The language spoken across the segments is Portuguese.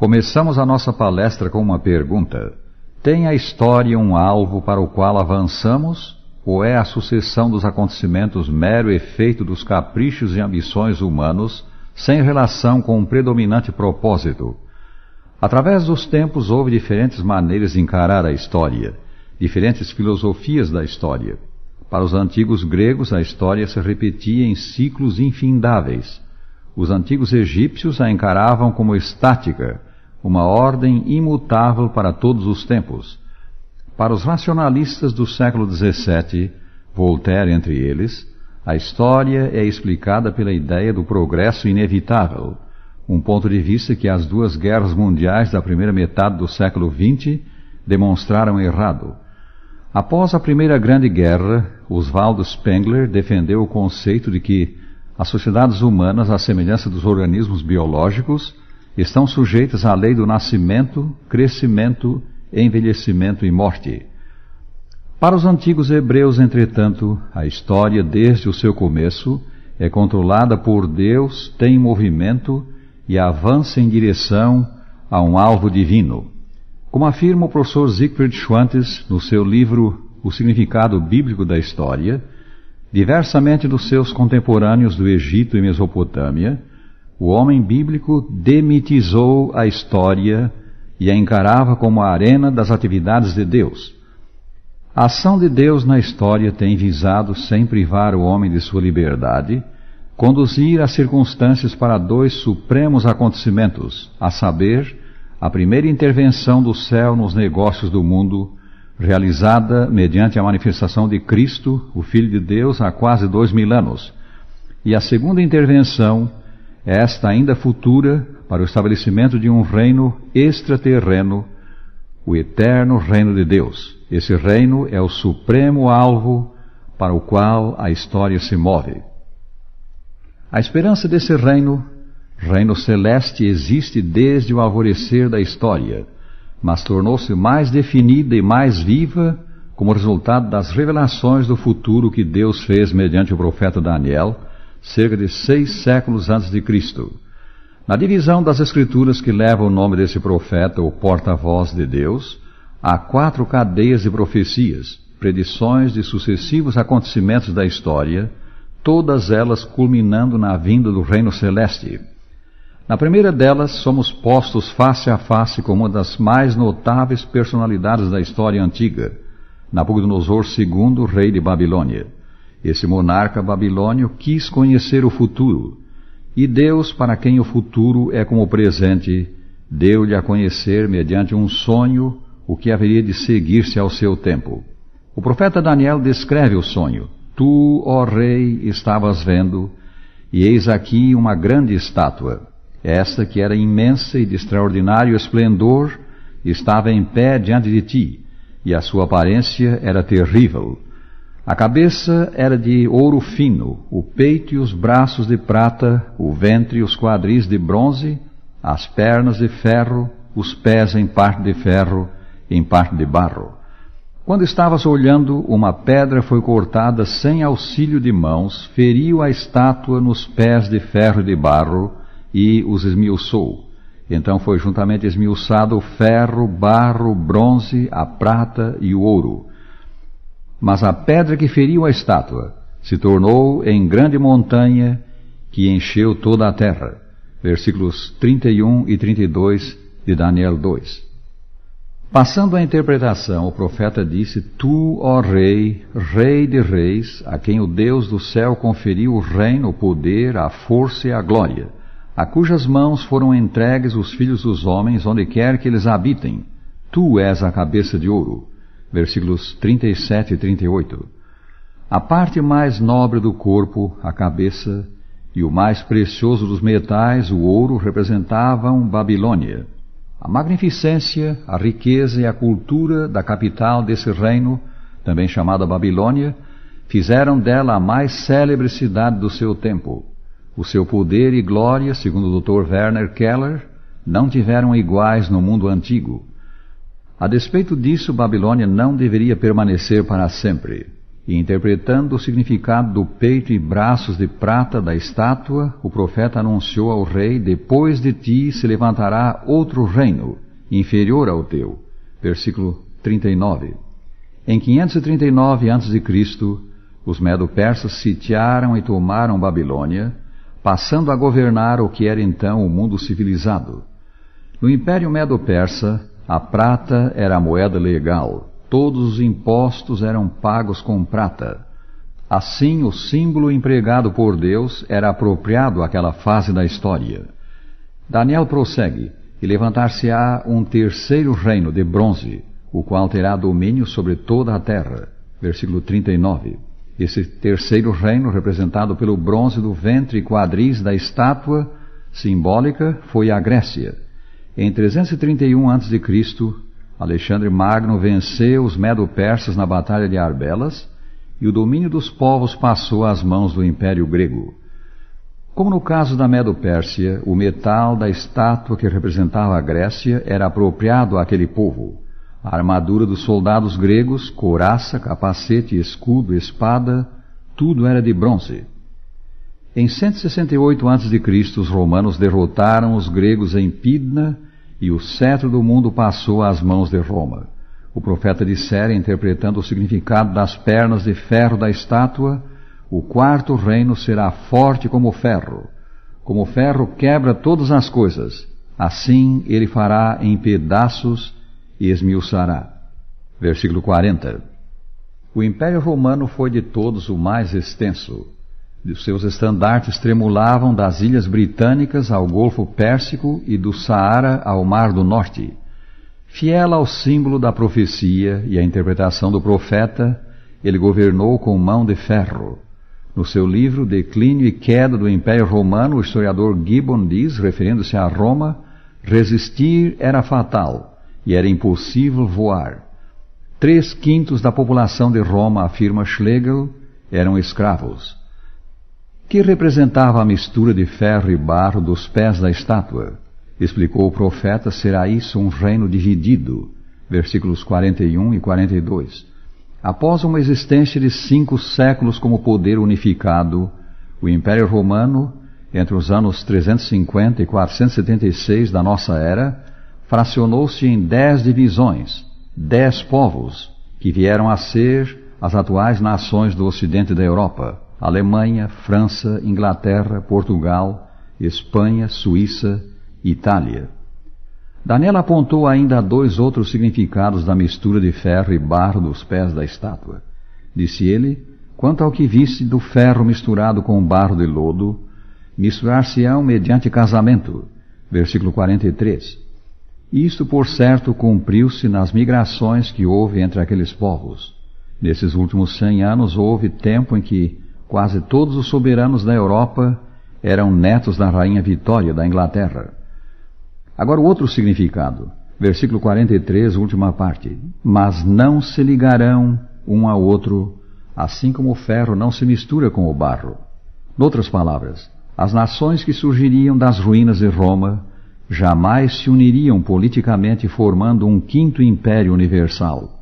Começamos a nossa palestra com uma pergunta. Tem a história um alvo para o qual avançamos, ou é a sucessão dos acontecimentos mero efeito dos caprichos e ambições humanos, sem relação com um predominante propósito? Através dos tempos houve diferentes maneiras de encarar a história, diferentes filosofias da história. Para os antigos gregos, a história se repetia em ciclos infindáveis. Os antigos egípcios a encaravam como estática, uma ordem imutável para todos os tempos. Para os racionalistas do século XVII, Voltaire entre eles, a história é explicada pela ideia do progresso inevitável, um ponto de vista que as duas guerras mundiais da primeira metade do século XX demonstraram errado. Após a Primeira Grande Guerra, Oswald Spengler defendeu o conceito de que as sociedades humanas, à semelhança dos organismos biológicos, estão sujeitas à lei do nascimento, crescimento, envelhecimento e morte. Para os antigos hebreus, entretanto, a história, desde o seu começo, é controlada por Deus, tem movimento e avança em direção a um alvo divino. Como afirma o professor Siegfried Schwantes no seu livro O Significado Bíblico da História, diversamente dos seus contemporâneos do Egito e Mesopotâmia, o homem bíblico demitizou a história e a encarava como a arena das atividades de Deus. A ação de Deus na história tem visado, sem privar o homem de sua liberdade, conduzir as circunstâncias para dois supremos acontecimentos, a saber, a primeira intervenção do céu nos negócios do mundo, realizada mediante a manifestação de Cristo, o Filho de Deus, há quase 2000 anos, e a segunda intervenção, esta ainda futura, para o estabelecimento de um reino extraterreno, o eterno reino de Deus. Esse reino é o supremo alvo para o qual a história se move. A esperança desse reino celeste, existe desde o alvorecer da história, mas tornou-se mais definida e mais viva como resultado das revelações do futuro que Deus fez mediante o profeta Daniel, cerca de 6 séculos antes de Cristo. Na divisão das Escrituras que leva o nome desse profeta, o porta-voz de Deus, há 4 cadeias de profecias, predições de sucessivos acontecimentos da história, todas elas culminando na vinda do reino celeste. Na primeira delas, somos postos face a face com uma das mais notáveis personalidades da história antiga, Nabucodonosor II, rei de Babilônia. Esse monarca babilônio quis conhecer o futuro, e Deus, para quem o futuro é como o presente, deu-lhe a conhecer, mediante um sonho, o que haveria de seguir-se ao seu tempo. O profeta Daniel descreve o sonho. Tu, ó rei, estavas vendo, e eis aqui uma grande estátua. Esta, que era imensa e de extraordinário esplendor, estava em pé diante de ti, e a sua aparência era terrível. A cabeça era de ouro fino, o peito e os braços de prata, o ventre e os quadris de bronze, as pernas de ferro, os pés em parte de ferro, em parte de barro. Quando estavas olhando, uma pedra foi cortada sem auxílio de mãos, feriu a estátua nos pés de ferro e de barro e os esmiuçou. Então foi juntamente esmiuçado o ferro, barro, bronze, a prata e o ouro. Mas a pedra que feriu a estátua se tornou em grande montanha que encheu toda a terra. Versículos 31 e 32 de Daniel 2. Passando à interpretação, o profeta disse: Tu, ó rei, rei de reis, a quem o Deus do céu conferiu o reino, o poder, a força e a glória, a cujas mãos foram entregues os filhos dos homens, onde quer que eles habitem. Tu és a cabeça de ouro. Versículos 37 e 38. A parte mais nobre do corpo, a cabeça, e o mais precioso dos metais, o ouro, representavam Babilônia. A magnificência, a riqueza e a cultura da capital desse reino, também chamada Babilônia, fizeram dela a mais célebre cidade do seu tempo. O seu poder e glória, segundo o Dr. Werner Keller, não tiveram iguais no mundo antigo. A despeito disso, Babilônia não deveria permanecer para sempre. E interpretando o significado do peito e braços de prata da estátua, o profeta anunciou ao rei: depois de ti se levantará outro reino, inferior ao teu. Versículo 39. Em 539 a.C., os medo-persas sitiaram e tomaram Babilônia, passando a governar o que era então o mundo civilizado. No Império Medo-Persa, a prata era a moeda legal. Todos os impostos eram pagos com prata. Assim, o símbolo empregado por Deus era apropriado àquela fase da história. Daniel prossegue: e levantar-se-á um terceiro reino de bronze, o qual terá domínio sobre toda a terra. Versículo 39. Esse terceiro reino, representado pelo bronze do ventre e quadris da estátua simbólica, foi a Grécia. Em 331 a.C., Alexandre Magno venceu os medo-persas na Batalha de Arbelas, e o domínio dos povos passou às mãos do Império Grego. Como no caso da Medo-Pérsia, o metal da estátua que representava a Grécia era apropriado àquele povo. A armadura dos soldados gregos, couraça, capacete, escudo, espada, tudo era de bronze. Em 168 a.C., os romanos derrotaram os gregos em Pidna, e o cetro do mundo passou às mãos de Roma. O profeta dissera, interpretando o significado das pernas de ferro da estátua: o quarto reino será forte como o ferro. Como o ferro quebra todas as coisas, assim ele fará em pedaços e esmiuçará. Versículo 40. O Império Romano foi de todos o mais extenso. Os seus estandartes tremulavam das ilhas britânicas ao Golfo Pérsico e do Saara ao Mar do Norte. Fiel ao símbolo da profecia e à interpretação do profeta, ele governou com mão de ferro. No seu livro Declínio e Queda do Império Romano, o historiador Gibbon diz, referindo-se a Roma: resistir era fatal e era impossível voar. 3/5 da população de Roma, afirma Schlegel, eram escravos. Que representava a mistura de ferro e barro dos pés da estátua? Explicou o profeta: será isso um reino dividido. Versículos 41 e 42. Após uma existência de 5 séculos como poder unificado, o Império Romano, entre os anos 350 e 476 da nossa era, fracionou-se em 10 divisões, 10 povos, que vieram a ser as atuais nações do ocidente da Europa: Alemanha, França, Inglaterra, Portugal, Espanha, Suíça e Itália. Daniel apontou ainda 2 outros significados da mistura de ferro e barro dos pés da estátua. Disse ele: quanto ao que viste do ferro misturado com barro de lodo, misturar-se-ão mediante casamento. Versículo 43. Isto, por certo, cumpriu-se nas migrações que houve entre aqueles povos. Nesses últimos 100 anos houve tempo em que quase todos os soberanos da Europa eram netos da rainha Vitória da Inglaterra. Agora o outro significado, versículo 43, última parte: mas não se ligarão um ao outro, assim como o ferro não se mistura com o barro. Noutras palavras, as nações que surgiriam das ruínas de Roma jamais se uniriam politicamente formando um 5º império universal.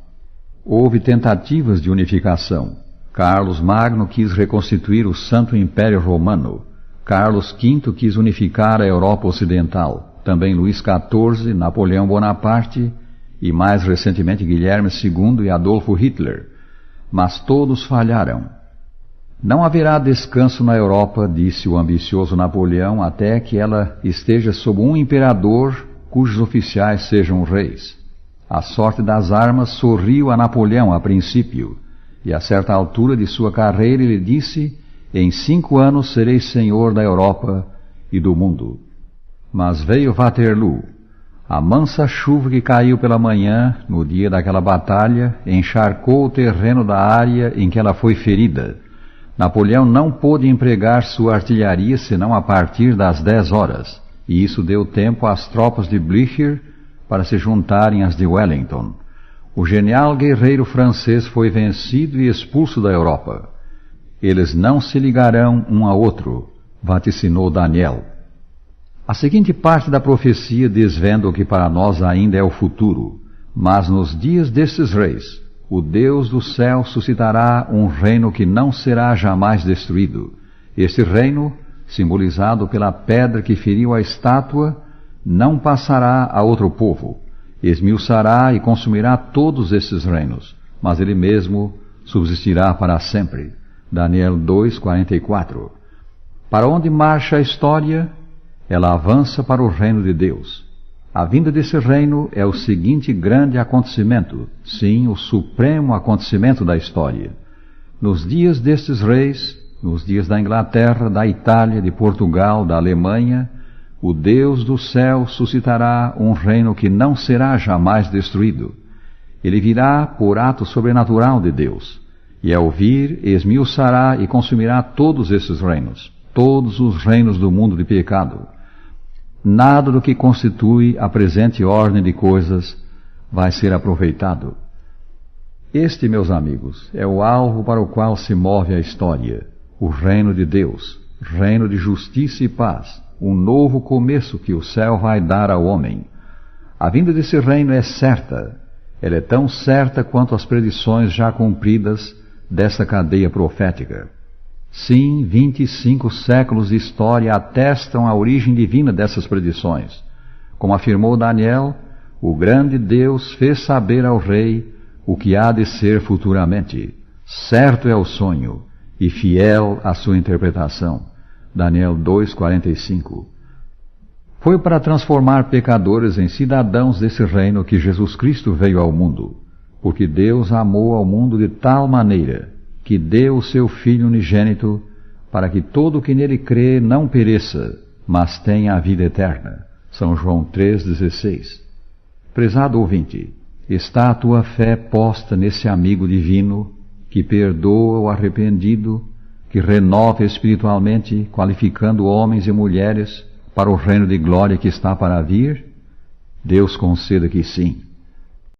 Houve tentativas de unificação. Carlos Magno quis reconstituir o Santo Império Romano. Carlos V quis unificar a Europa Ocidental. Também Luís XIV, Napoleão Bonaparte e, mais recentemente, Guilherme II e Adolfo Hitler. Mas todos falharam. Não haverá descanso na Europa, disse o ambicioso Napoleão, até que ela esteja sob um imperador cujos oficiais sejam reis. A sorte das armas sorriu a Napoleão a princípio, e a certa altura de sua carreira ele disse: em 5 anos serei senhor da Europa e do mundo. Mas veio Waterloo. A mansa chuva que caiu pela manhã, no dia daquela batalha, encharcou o terreno da área em que ela foi ferida. Napoleão não pôde empregar sua artilharia senão a partir das 10 horas, e isso deu tempo às tropas de Blücher para se juntarem às de Wellington. O genial guerreiro francês foi vencido e expulso da Europa. Eles não se ligarão um a outro, vaticinou Daniel. A seguinte parte da profecia desvenda o que para nós ainda é o futuro. Mas nos dias destes reis, o Deus do céu suscitará um reino que não será jamais destruído. Este reino, simbolizado pela pedra que feriu a estátua, não passará a outro povo. Esmiuçará e consumirá todos esses reinos, mas ele mesmo subsistirá para sempre. Daniel 2:44. Para onde marcha a história? Ela avança para o reino de Deus. A vinda desse reino é o seguinte grande acontecimento, sim, o supremo acontecimento da história. Nos dias destes reis, nos dias da Inglaterra, da Itália, de Portugal, da Alemanha, o Deus do céu suscitará um reino que não será jamais destruído. Ele virá por ato sobrenatural de Deus, e ao vir, esmiuçará e consumirá todos esses reinos, todos os reinos do mundo de pecado. Nada do que constitui a presente ordem de coisas vai ser aproveitado. Este, meus amigos, é o alvo para o qual se move a história, o reino de Deus, reino de justiça e paz, um novo começo que o céu vai dar ao homem. A vinda desse reino é certa. Ela é tão certa quanto as predições já cumpridas dessa cadeia profética. Sim, 25 séculos de história atestam a origem divina dessas predições. Como afirmou Daniel, o grande Deus fez saber ao rei o que há de ser futuramente. Certo é o sonho e fiel a sua interpretação. Daniel 2:45. Foi para transformar pecadores em cidadãos desse reino que Jesus Cristo veio ao mundo, porque Deus amou ao mundo de tal maneira que deu o seu Filho unigênito para que todo o que nele crê não pereça, mas tenha a vida eterna. São João 3,16. Prezado ouvinte, está a tua fé posta nesse amigo divino que perdoa o arrependido, que renova espiritualmente, qualificando homens e mulheres para o reino de glória que está para vir? Deus conceda que sim.